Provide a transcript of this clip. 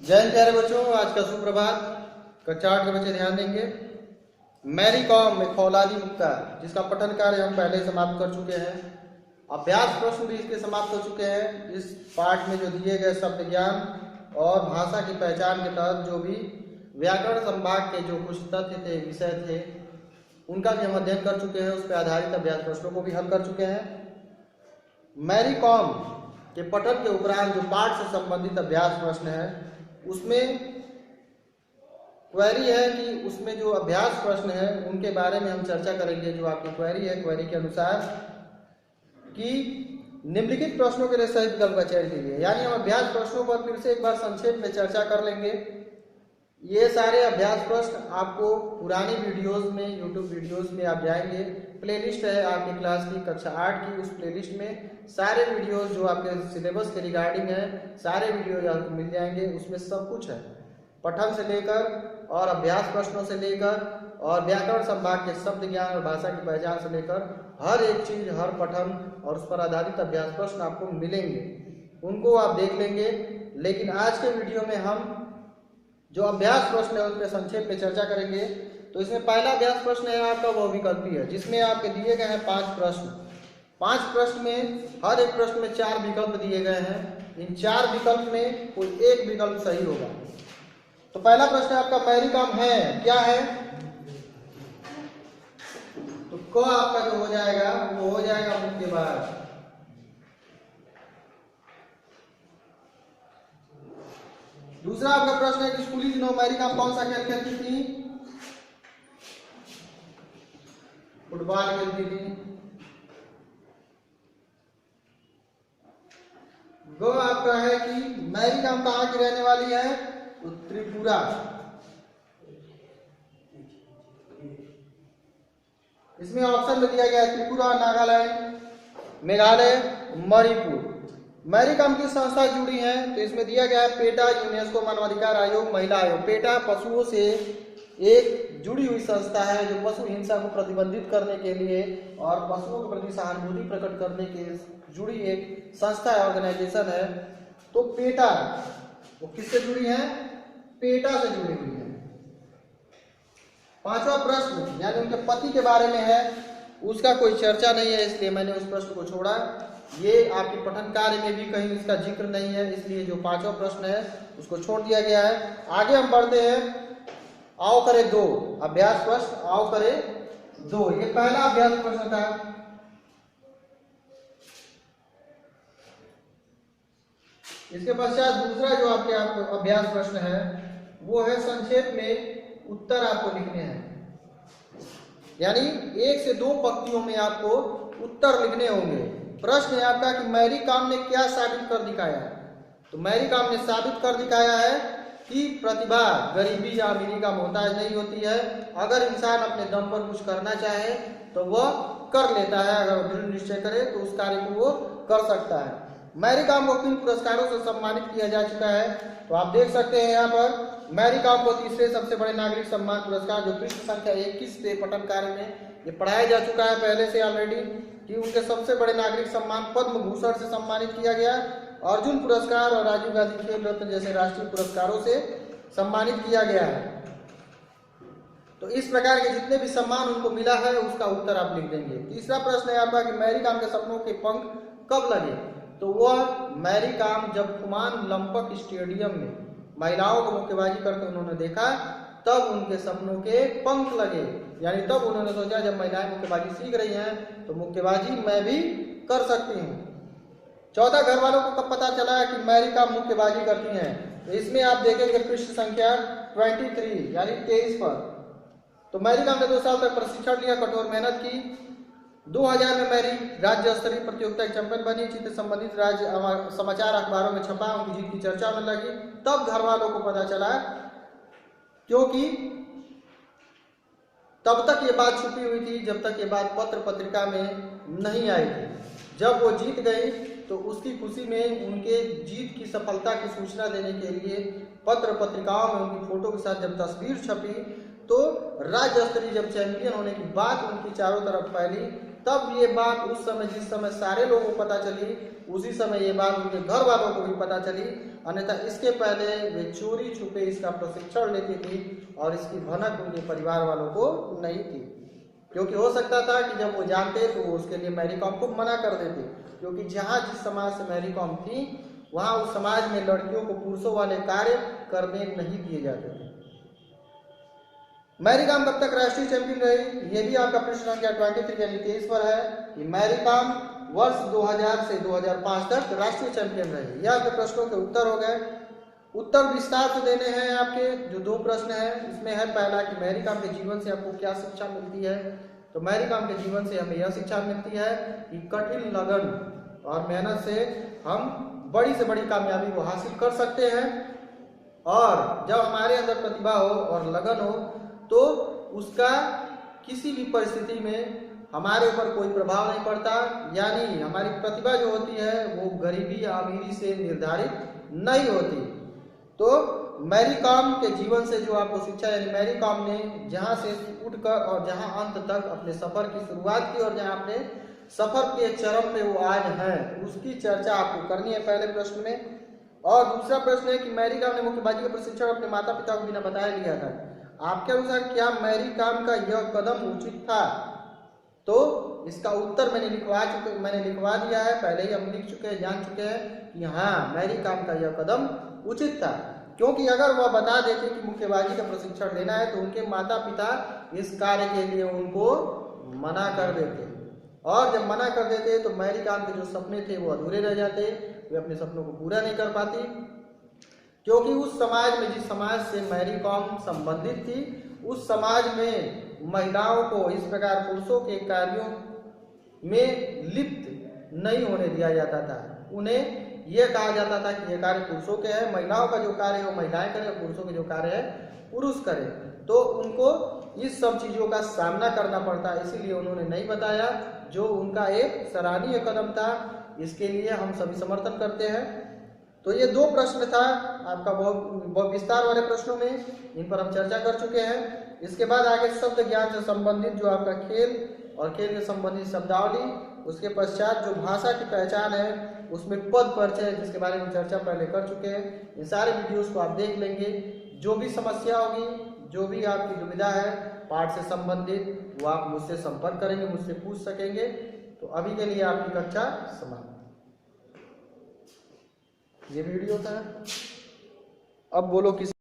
जय हिंद प्यारे बच्चों, आज का सुप्रभात। कक्षा 8 के बच्चे ध्यान देंगे। मैरी कॉम में फौलादी मुक्ता, जिसका पठन कार्य हम पहले ही समाप्त कर चुके हैं। अभ्यास प्रश्न भी इसके समाप्त हो चुके हैं। इस पाठ में जो दिए गए शब्द ज्ञान और भाषा की पहचान के तहत जो भी व्याकरण संभाग के जो कुछ तथ्य थे, विषय थे, उनका भी हम अध्ययन कर चुके हैं। उस पर आधारित अभ्यास प्रश्नों को भी हल कर चुके हैं। मैरी कॉम के पठन के उपरांत जो पाठ से संबंधित अभ्यास प्रश्न है, उसमें क्वेरी है कि उसमें जो अभ्यास प्रश्न है उनके बारे में हम चर्चा करेंगे। जो आपकी क्वेरी है, क्वेरी के अनुसार कि निम्नलिखित प्रश्नों के लिए सही विकल्प का चयन कीजिए। यानी हम अभ्यास प्रश्नों पर फिर से एक बार संक्षेप में चर्चा कर लेंगे। ये सारे अभ्यास प्रश्न आपको पुरानी वीडियोस में, यूट्यूब वीडियोस में आप जाएंगे, प्लेलिस्ट है आपकी क्लास की कक्षा 8 की, उस प्लेलिस्ट में सारे वीडियोस जो आपके सिलेबस के रिगार्डिंग है, सारे वीडियोज आपको मिल जाएंगे। उसमें सब कुछ है, पठन से लेकर और अभ्यास प्रश्नों से लेकर और व्याकरण संभाग के शब्द ज्ञान और भाषा की पहचान से लेकर हर एक चीज, हर पठन और उस पर आधारित अभ्यास प्रश्न आपको मिलेंगे। उनको आप देख लेंगे। लेकिन आज के वीडियो में हम जो अभ्यास प्रश्न है उन पर संक्षेप में चर्चा करेंगे। तो इसमें पहला अभ्यास प्रश्न है आपका बहुविकल्पी है, जिसमें आपके दिए गए हैं 5 प्रश्न। 5 प्रश्न में हर एक प्रश्न में 4 विकल्प दिए गए हैं। इन 4 विकल्प में कोई एक विकल्प सही होगा। तो पहला प्रश्न आपका मैरी कॉम है, क्या है? तो क आपका जो हो जाएगा वो हो जाएगा मुक्केबाज। दूसरा आपका प्रश्न है कि स्कूली दिनों मैरी कॉम कौन सा खेल खेलती थी? फुटबॉल खेलती थी। गो आपका है कि मैरी कॉम कहाँ की रहने वाली है? तो त्रिपुरा। इसमें ऑप्शन में दिया गया है त्रिपुरा, नागालैंड, मेघालय, मणिपुर। मैरी कॉम की संस्था जुड़ी है, तो इसमें दिया गया है पेटा, यूनेस्को मानवाधिकार आयोग, महिला आयोग। पेटा पशुओं से एक जुड़ी हुई संस्था है जो पशु हिंसा को प्रतिबंधित करने के लिए और पशुओं के प्रति सहानुभूति प्रकट करने के जुड़ी एक संस्था है, ऑर्गेनाइजेशन है। तो पेटा वो किससे जुड़ी है? पेटा से जुड़ी हुई है। पांचवा प्रश्न यानी उनके पति के बारे में है, उसका कोई चर्चा नहीं है, इसलिए मैंने उस प्रश्न को छोड़ा। ये आपके पठन कार्य में भी कहीं इसका जिक्र नहीं है, इसलिए जो 5वां प्रश्न है उसको छोड़ दिया गया है। आगे हम बढ़ते हैं। आओ करे 2 अभ्यास प्रश्न। आओ करे 2 ये पहला अभ्यास प्रश्न था। इसके पश्चात दूसरा जो आपके अभ्यास प्रश्न है वो है संक्षेप में उत्तर आपको लिखने हैं। यानी 1 से 2 पंक्तियों में आपको उत्तर लिखने होंगे। प्रश्न है आपका कि मैरी कॉम ने क्या साबित कर दिखाया है? तो मैरी कॉम ने साबित कर दिखाया है कि प्रतिभा गरीबी या अमीरी का मोहताज नहीं होती है। अगर इंसान अपने दम पर कुछ करना चाहे तो वह कर लेता है। अगर दृढ़ निश्चय करे तो उस कार्य को वो कर सकता है। मैरी कॉम को किन पुरस्कारों से सम्मानित किया जा चुका है? तो आप देख सकते हैं यहाँ पर मैरी कॉम को तीसरे सबसे बड़े नागरिक सम्मान पुरस्कार, जो पृष्ठ संख्या 21 पे पठन कार्य में ये पढ़ाया जा चुका है पहले से ऑलरेडी, कि उनके सबसे बड़े नागरिक सम्मान पद्म भूषण से सम्मानित किया गया, अर्जुन पुरस्कार और राजीव गांधी खेल रत्न जैसे राष्ट्रीय पुरस्कारों से सम्मानित किया गया है। तो इस प्रकार के जितने भी सम्मान उनको मिला है उसका उत्तर आप लिख देंगे। तीसरा प्रश्न है आपका कि मैरी कॉम के सपनों के पंख कब लगे? तो वह मैरी कॉम जब कुमान लंपक स्टेडियम में महिलाओं को मुक्केबाजी करते उन्होंने देखा, तब उनके सपनों के पंख लगे। यानी तब उन्होंने सोचा जब महिलाएं मुक्केबाजी सीख रही हैं तो मुक्केबाजी मैं भी कर सकती हूँ। चौथा, घर वालों को कब पता चला कि मैरी कॉम मुक्केबाजी करती हैं? तो इसमें आप देखेंगे पृष्ठ संख्या 23 यानी 23 पर। तो मैरी कॉम ने 2 साल तक प्रशिक्षण लिया, कठोर मेहनत की। 2000 में मैरी राज्य स्तरीय प्रतियोगिता की चैंपियन बनी। चित्र संबंधित राज्य समाचार अखबारों में छपा, उनकी जीत की चर्चा में लगी। तब घर वालों को पता चला, क्योंकि तब तक ये बात छुपी हुई थी, जब तक ये बात पत्र पत्रिका में नहीं आई थी। जब वो जीत गई तो उसकी खुशी में उनके जीत की सफलता की सूचना देने के लिए पत्र पत्रिकाओं में उनकी फोटो के साथ जब तस्वीर छपी, तो राज्य स्तरीय जब चैंपियन होने की बात उनकी चारों तरफ फैली, तब ये बात उस समय, जिस समय सारे लोगों को पता चली, उसी समय ये बात उनके घर वालों को भी पता चली। अन्यथा इसके पहले वे चोरी छुपे इसका प्रशिक्षण लेती थी और इसकी भनक उनके परिवार वालों को नहीं थी, क्योंकि हो सकता था कि जब वो जानते तो वो उसके लिए मैरी कॉम को मना कर देते, क्योंकि जहाँ जिस समाज से मैरी कॉम थी वहाँ उस समाज में लड़कियों को पुरुषों वाले कार्य करने नहीं दिए जाते थे। मैरी कॉम कब तक राष्ट्रीय चैंपियन रही, ये भी आपका प्रश्न संख्या 23 यानी 23 पर है कि मैरी कॉम वर्ष 2000 से 2005 तक राष्ट्रीय चैंपियन रही। यह आपके प्रश्नों के उत्तर हो गए। उत्तर विस्तार से देने हैं आपके जो 2 प्रश्न हैं। इसमें है पहला कि मैरी कॉम के जीवन से आपको क्या शिक्षा मिलती है। तो मैरी कॉम के जीवन से हमें यह शिक्षा मिलती है कि कठिन लगन और मेहनत से हम बड़ी से बड़ी कामयाबी को हासिल कर सकते हैं, और जब हमारे अंदर प्रतिभा हो और लगन हो तो उसका किसी भी परिस्थिति में हमारे ऊपर कोई प्रभाव नहीं पड़ता। यानी हमारी प्रतिभा जो होती है वो गरीबी या अमीरी से निर्धारित नहीं होती। तो मैरी कॉम के जीवन से जो आपको शिक्षा, यानी मैरी कॉम ने जहां से उठकर और जहां अंत तक अपने सफर की शुरुआत की और जहां अपने सफर के चरम पे वो आज हैं, उसकी चर्चा आपको करनी है पहले प्रश्न में। और दूसरा प्रश्न है कि मैरी कॉम ने मुक्केबाजी का प्रशिक्षण अपने माता पिता को बिना बताए लिया था। आपके अनुसार क्या मैरी कॉम का यह कदम उचित था? तो इसका उत्तर मैंने लिखवा दिया है, पहले ही हम लिख चुके हैं, जान चुके हैं कि हाँ मैरी कॉम का यह कदम उचित था, क्योंकि अगर वह बता देते कि मुक्केबाजी का प्रशिक्षण लेना है तो उनके माता पिता इस कार्य के लिए उनको मना कर देते, और जब मना कर देते तो मैरी कॉम के जो सपने थे वो अधूरे रह जाते, वे अपने सपनों को पूरा नहीं कर पाती। क्योंकि उस समाज में, जिस समाज से मैरी कॉम संबंधित थी, उस समाज में महिलाओं को इस प्रकार पुरुषों के कार्यों में लिप्त नहीं होने दिया जाता था। उन्हें यह कहा जाता था कि यह कार्य पुरुषों के हैं, महिलाओं का जो कार्य है वो महिलाएं करें, पुरुषों के जो कार्य है पुरुष करें। तो उनको इस सब चीजों का सामना करना पड़ता, इसीलिए उन्होंने नहीं बताया, जो उनका एक सराहनीय कदम था। इसके लिए हम सभी समर्थन करते हैं। तो ये 2 प्रश्न था आपका बहुत विस्तार वाले प्रश्नों में, इन पर हम चर्चा कर चुके हैं। इसके बाद आगे शब्द ज्ञान से संबंधित जो आपका खेल और खेल से संबंधित शब्दावली, उसके पश्चात जो भाषा की पहचान है उसमें पद परिचय, जिसके बारे में चर्चा पहले कर चुके हैं। इन सारे वीडियोस को आप देख लेंगे। जो भी समस्या होगी, जो भी आपकी दुविधा है पाठ से संबंधित, वो आप मुझसे संपर्क करेंगे, मुझसे पूछ सकेंगे। तो अभी के लिए आपकी कक्षा समाप्त। ये वीडियो था। अब बोलो किस